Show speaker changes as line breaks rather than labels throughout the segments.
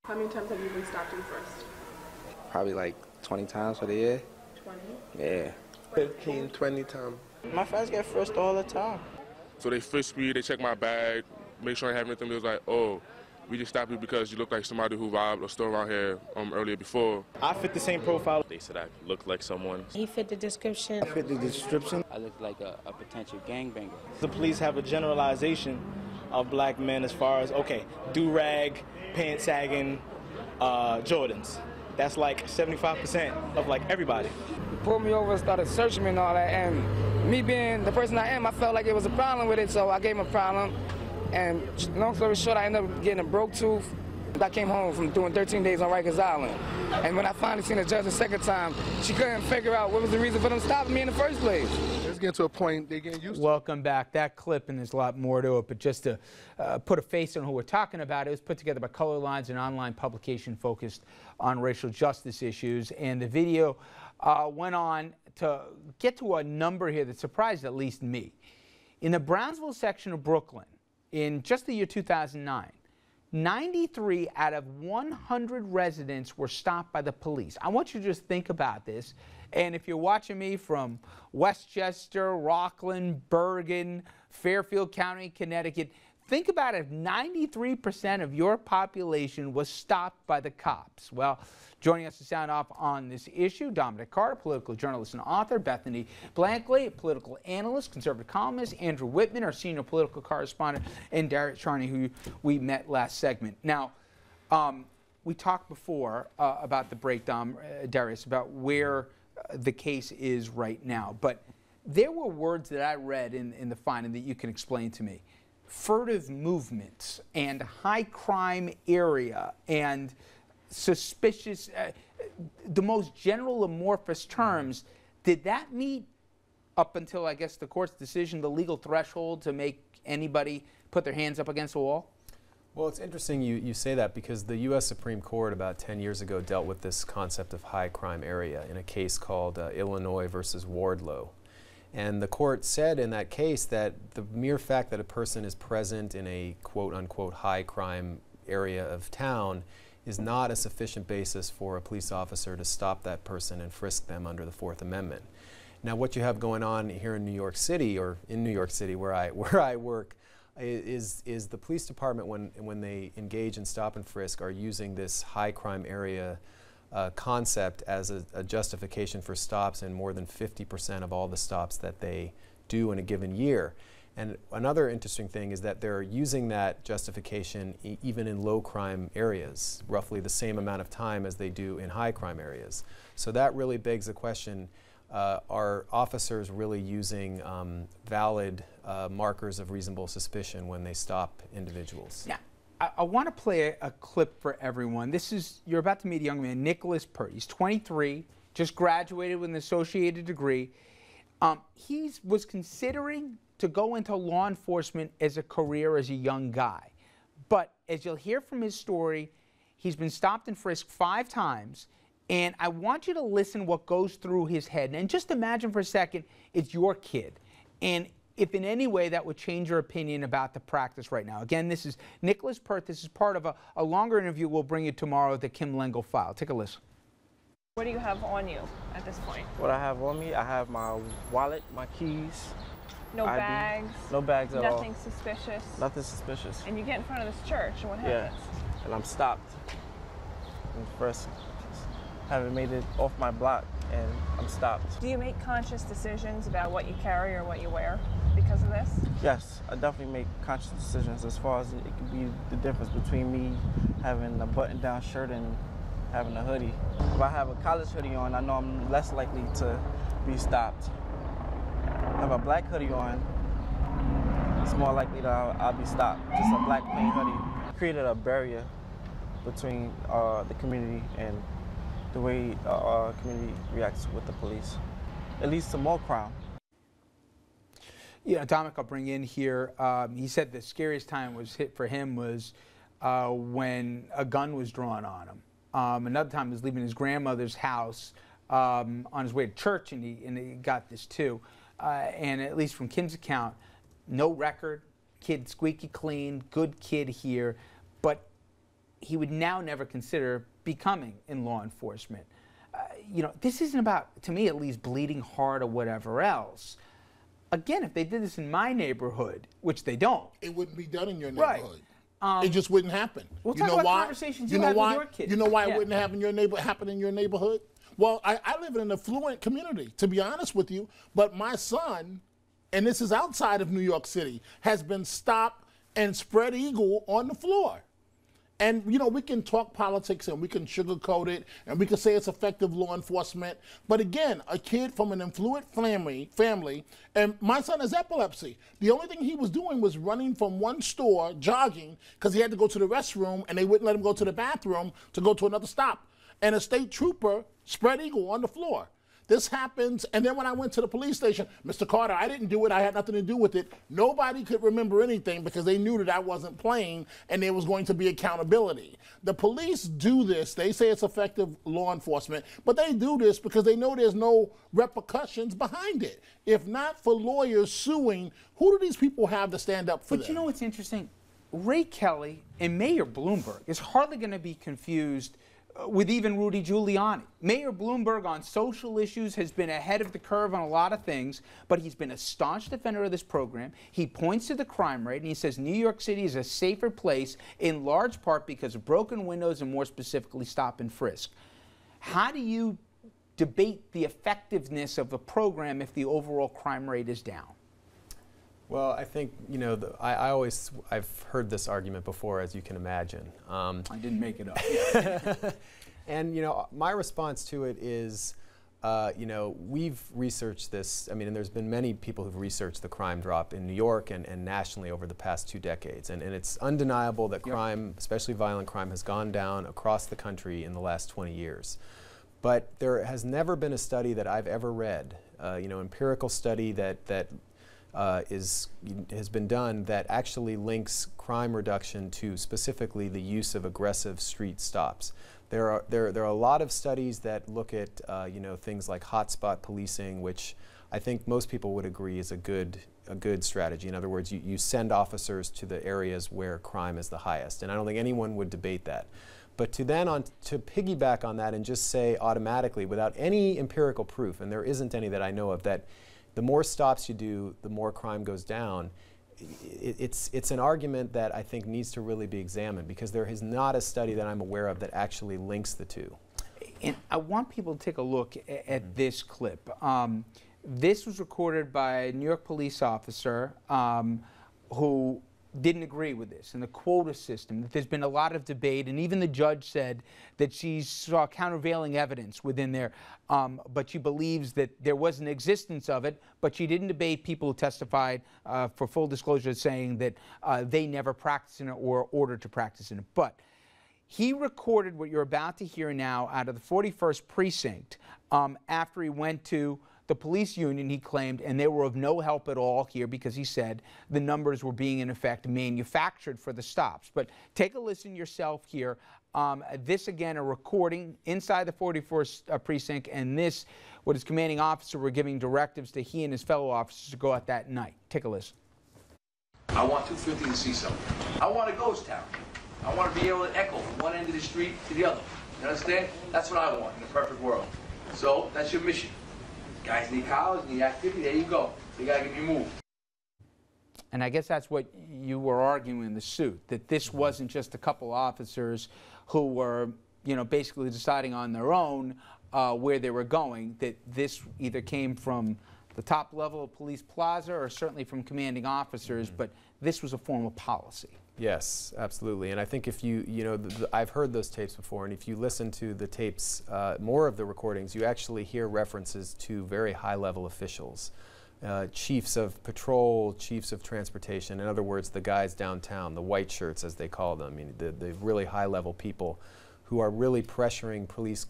How many times have you been stopped in Frisk?
Probably like 20 times for the year.
20?
Yeah.
15, 20 times.
My friends get frisked all the time.
So they frisk me, they check my bag, make sure I have anything. They was like, oh, we just stopped you because you look like somebody who robbed or stole around here earlier before.
I fit the same profile.
They said I looked like someone.
He fit the description.
I fit the description.
I look like a potential gangbanger.
The police have a generalization of black men as far as, okay, do-rag, pants sagging, Jordans. That's like 75% of like everybody.
He pulled me over and started searching me and all that, and me being the person I am, I felt like it was a problem with it, so I gave him a problem. And long story short, I ended up getting a broke tooth. I came home from doing 13 days on Rikers Island. And when I finally seen the judge the second time, she couldn't figure out what was the reason for them stopping me in the first place.
It's getting to a point they're getting used to.
Welcome back. That clip, and there's a lot more to it, but just to put a face on who we're talking about, it was put together by Color Lines, an online publication focused on racial justice issues. And the video went on to get to a number here that surprised at least me. In the Brownsville section of Brooklyn, in just the year 2009, 93 out of 100 residents were stopped by the police. I want you to just think about this. And if you're watching me from Westchester, Rockland, Bergen, Fairfield County, Connecticut, think about if 93% of your population was stopped by the cops. Well, joining us to sound off on this issue, Dominic Carter, political journalist and author, Bethany Blankley, political analyst, conservative columnist, Andrew Whitman, our senior political correspondent, and Darius Charney, who we met last segment. Now, we talked before about the breakdown, Darius, about where the case is right now. But there were words that I read in the finding that you can explain to me. Furtive movements and high crime area and suspicious, the most general amorphous terms. Did that meet, up until I guess the court's decision, the legal threshold to make anybody put their hands up against the wall?
Well, it's interesting you say that, because the U.S. Supreme Court about 10 years ago dealt with this concept of high crime area in a case called Illinois versus Wardlow. And the court said in that case that the mere fact that a person is present in a quote-unquote high crime area of town is not a sufficient basis for a police officer to stop that person and frisk them under the Fourth Amendment. Now, what you have going on here in New York City, or in New York City where I work, is the police department, when they engage in stop and frisk, are using this high crime area concept as a justification for stops in more than 50% of all the stops that they do in a given year. And another interesting thing is that they're using that justification even in low crime areas, roughly the same amount of time as they do in high crime areas. So that really begs the question, are officers really using valid markers of reasonable suspicion when they stop individuals?
Yeah. I want to play a clip for everyone. You're about to meet a young man, Nicholas Pert. He's 23, just graduated with an associated degree. He was considering to go into law enforcement as a career as a young guy. But as you'll hear from his story, he's been stopped and frisked 5 times. And I want you to listen what goes through his head. And just imagine for a second, it's your kid. And if in any way that would change your opinion about the practice right now. Again, this is Nicholas Pert. This is part of a longer interview we'll bring you tomorrow, the Kim Lengel file. Take a listen.
What do you have on you at this point?
What I have on me, I have my wallet, my keys.
No
ID.
bags?
No bags at all.
Nothing suspicious?
Nothing suspicious.
And you get in front of this church, and what happens?
Yeah, and I'm stopped. And first, haven't made it off my block, and I'm stopped.
Do you make conscious decisions about what you carry or what you wear because of this?
Yes, I definitely make conscious decisions as far as it could be the difference between me having a button-down shirt and having a hoodie. If I have a college hoodie on, I know I'm less likely to be stopped. If I have a black hoodie on, it's more likely that I'll be stopped. Just a black plain hoodie. Created a barrier between the community and the way our community reacts with the police. It leads to more crime.
Yeah, Dominic, I'll bring in here. He said the scariest time for him was when a gun was drawn on him. Another time he was leaving his grandmother's house on his way to church, and he got this too. And at least from Kim's account, no record, kid squeaky clean, good kid here. But he would now never consider becoming in law enforcement. You know, this isn't about, to me at least, bleeding heart or whatever else. Again, if they did this in my neighborhood, which they don't.
It wouldn't be done in your
Right.
neighborhood. It just wouldn't happen.
We'll
you
talk
know
about
why?
conversations
you
you
know
have
why?
with your kids.
You know why
Yeah.
it wouldn't happen in your neighborhood? Well, I live in an affluent community, to be honest with you. But my son, and this is outside of New York City, has been stopped and spread eagle on the floor. And, you know, we can talk politics and we can sugarcoat it and we can say it's effective law enforcement. But again, a kid from an affluent family, and my son has epilepsy. The only thing he was doing was running from one store, jogging, because he had to go to the restroom and they wouldn't let him go to the bathroom to go to another stop. And a state trooper spread eagle on the floor. This happens, and then when I went to the police station, Mr. Carter, I didn't do it, I had nothing to do with it. Nobody could remember anything because they knew that I wasn't playing and there was going to be accountability. The police do this, they say it's effective law enforcement, but they do this because they know there's no repercussions behind it. If not for lawyers suing, who do these people have to stand up for them?
But you know what's interesting? Ray Kelly and Mayor Bloomberg is hardly going to be confused with even Rudy Giuliani. Mayor Bloomberg on social issues has been ahead of the curve on a lot of things, but he's been a staunch defender of this program. He points to the crime rate and he says New York City is a safer place in large part because of broken windows and more specifically stop and frisk. How do you debate the effectiveness of the program if the overall crime rate is down?
Well, I think, you know, I've heard this argument before, as you can imagine.
I didn't make it up.
And, you know, my response to it is, you know, we've researched this. I mean, and there's been many people who've researched the crime drop in New York and nationally over the past 2 decades. And it's undeniable that crime, especially violent crime, has gone down across the country in the last 20 years. But there has never been a study that I've ever read, you know, empirical study that has been done that actually links crime reduction to specifically the use of aggressive street stops. There are a lot of studies that look at you know, things like hotspot policing, which I think most people would agree is a good strategy. In other words, you send officers to the areas where crime is the highest, and I don't think anyone would debate that. But to piggyback on that and just say automatically, without any empirical proof, and there isn't any that I know of, that the more stops you do, the more crime goes down, it's an argument that I think needs to really be examined, because there is not a study that I'm aware of that actually links the two.
And I want people to take a look at this clip. This was recorded by a New York police officer who didn't agree with this and the quota system, that there's been a lot of debate, and even the judge said that she saw countervailing evidence within there, but she believes that there was an existence of it, but she didn't debate people who testified, for full disclosure, saying that they never practiced in it or ordered to practice in it. But he recorded what you're about to hear now out of the 41st precinct after he went to the police union, he claimed, and they were of no help at all here because he said the numbers were being, in effect, manufactured for the stops. But take a listen yourself here. This, again, a recording inside the 41st precinct, and this, what his commanding officer were giving directives to he and his fellow officers to go out that night. Take a listen.
I want 250 to see something. I want a ghost town. I want to be able to echo from one end of the street to the other. You understand? That's what I want in a perfect world. So that's your mission. Guys need college, need activity, there you go. You gotta get me moved.
And I guess that's what you were arguing in the suit, that this wasn't just a couple officers who were, you know, basically deciding on their own where they were going, that this either came from the top level of police plaza or certainly from commanding officers, but this was a form of policy.
Yes, absolutely. And I think if you know, I've heard those tapes before, and if you listen to the tapes, more of the recordings, you actually hear references to very high-level officials, chiefs of patrol, chiefs of transportation, in other words, the guys downtown, the white shirts as they call them, I mean, the really high-level people who are really pressuring police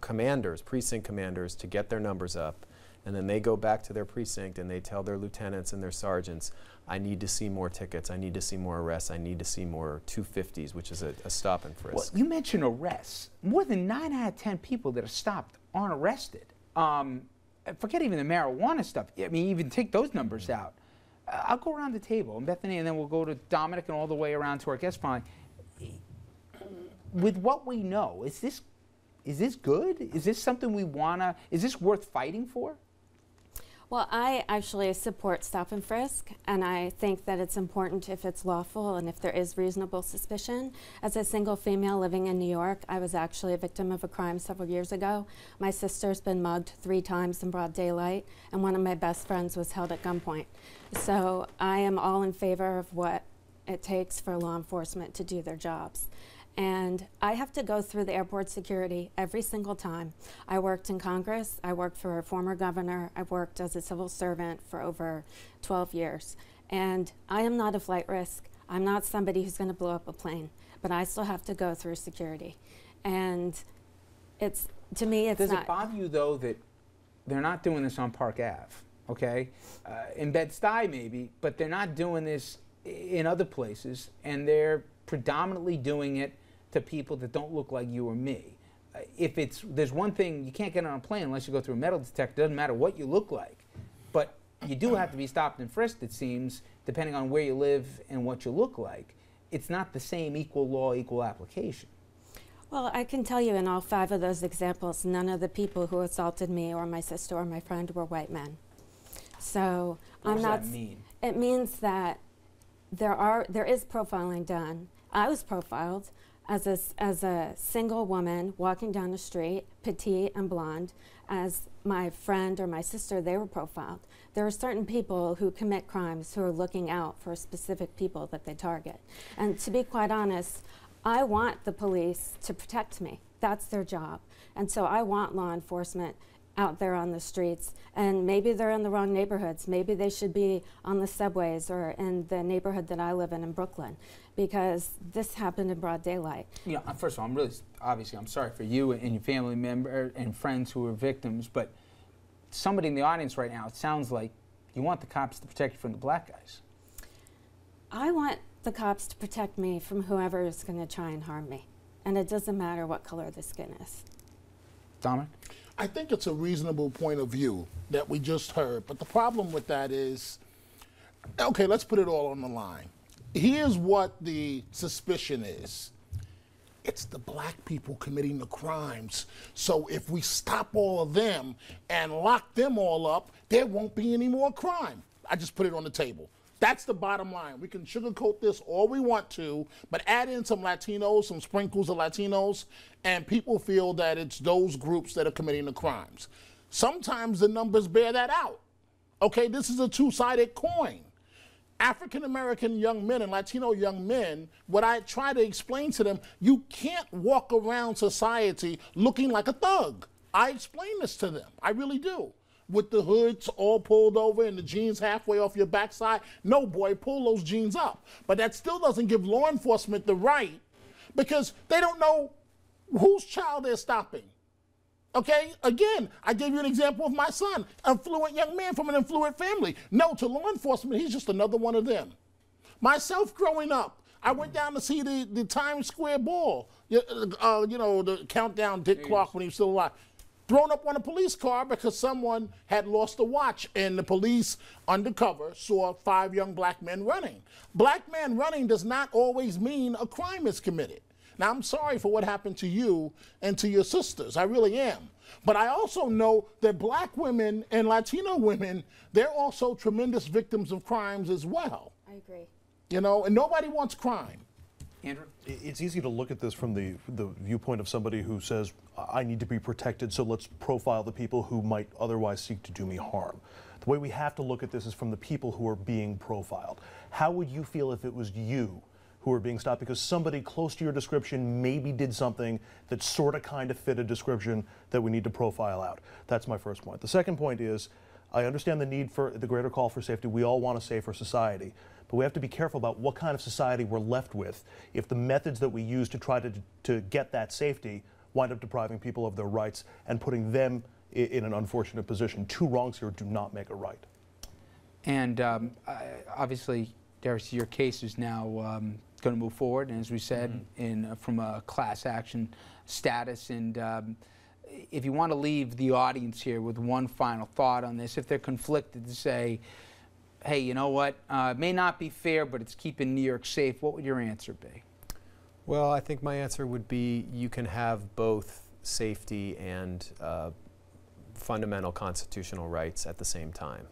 commanders, precinct commanders, to get their numbers up. And then they go back to their precinct and they tell their lieutenants and their sergeants, I need to see more tickets, I need to see more arrests, I need to see more 250s, which is a stop and frisk.
Well, you mentioned arrests. More than 9 out of 10 people that are stopped aren't arrested. Forget even the marijuana stuff. I mean, even take those numbers out. I'll go around the table, and Bethany, and then we'll go to Dominic and all the way around to our guest panel. with what we know, is this good? Is this something we wanna? Is this worth fighting for?
Well, I actually support stop and frisk, and I think that it's important if it's lawful and if there is reasonable suspicion. As a single female living in New York, I was actually a victim of a crime several years ago. My sister's been mugged 3 times in broad daylight, and one of my best friends was held at gunpoint. So I am all in favor of what it takes for law enforcement to do their jobs. And I have to go through the airport security every single time. I worked in Congress, I worked for a former governor, I've worked as a civil servant for over 12 years. And I am not a flight risk. I'm not somebody who's gonna blow up a plane, but I still have to go through security. And it's, to me, it's not.
Does it bother you though that they're not doing this on Park Ave, okay? In Bed-Stuy maybe, but they're not doing this in other places, and they're predominantly doing it to people that don't look like you or me. There's one thing, you can't get on a plane unless you go through a metal detector. Doesn't matter what you look like, but you do have to be stopped and frisked, it seems, depending on where you live and what you look like. It's not the same equal law, equal application.
Well, I can tell you in all 5 of those examples, none of the people who assaulted me or my sister or my friend were white men. So
what does that mean?
It means that there is profiling done. I was profiled as a single woman walking down the street, petite and blonde. As my friend or my sister, they were profiled. There are certain people who commit crimes who are looking out for specific people that they target. And to be quite honest, I want the police to protect me. That's their job. And so I want law enforcement out there on the streets, and maybe they're in the wrong neighborhoods. Maybe they should be on the subways or in the neighborhood that I live in Brooklyn, because this happened in broad daylight.
You know, first of all, I'm sorry for you and your family member and friends who were victims, but somebody in the audience right now, it sounds like you want the cops to protect you from the black guys.
I want the cops to protect me from whoever is going to try and harm me, and it doesn't matter what color the skin is.
Dominic?
I think it's a reasonable point of view that we just heard, but the problem with that is, okay, let's put it all on the line. Here's what the suspicion is. It's the black people committing the crimes. So if we stop all of them and lock them all up, there won't be any more crime. I just put it on the table. That's the bottom line. We can sugarcoat this all we want to, but add in some Latinos, some sprinkles of Latinos, and people feel that it's those groups that are committing the crimes. Sometimes the numbers bear that out. Okay, this is a two-sided coin. African-American young men and Latino young men, what I try to explain to them, you can't walk around society looking like a thug. I explain this to them, I really do. With the hoods all pulled over and the jeans halfway off your backside. No, boy, pull those jeans up. But that still doesn't give law enforcement the right, because they don't know whose child they're stopping. Okay, again, I gave you an example of my son, an affluent young man from an affluent family. No, to law enforcement, he's just another one of them. Myself growing up, I went down to see the Times Square ball, you know, the countdown Dick Clark when he was still alive. Thrown up on a police car because someone had lost a watch, and the police undercover saw 5 young black men running. Black men running does not always mean a crime is committed. Now, I'm sorry for what happened to you and to your sisters. I really am. But I also know that black women and Latino women, they're also tremendous victims of crimes as well.
I agree.
You know, and nobody wants crime.
Andrew?
It's easy to look at this from the viewpoint of somebody who says, I need to be protected, so let's profile the people who might otherwise seek to do me harm. The way we have to look at this is from the people who are being profiled. How would you feel if it was you who were being stopped because somebody close to your description maybe did something that sort of kind of fit a description that we need to profile out? That's my first point. The second point is, I understand the need for the greater call for safety. We all want a safer society. But we have to be careful about what kind of society we're left with if the methods that we use to try to get that safety wind up depriving people of their rights and putting them in an unfortunate position. 2 wrongs here do not make a right.
And obviously, Darius, your case is now going to move forward, and as we said, from a class action status. And if you want to leave the audience here with one final thought on this, if they're conflicted to say, hey, you know what, it may not be fair, but it's keeping New York safe, what would your answer be?
Well, I think my answer would be you can have both safety and fundamental constitutional rights at the same time.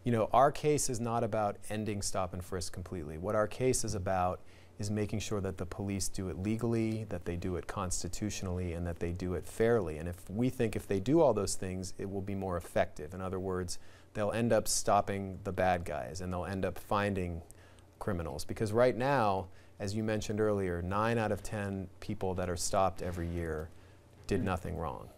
You know, our case is not about ending stop and frisk completely. What our case is about is making sure that the police do it legally, that they do it constitutionally, and that they do it fairly. And if we think if they do all those things, it will be more effective. In other words, they'll end up stopping the bad guys and they'll end up finding criminals. Because right now, as you mentioned earlier, 9 out of 10 people that are stopped every year did nothing wrong.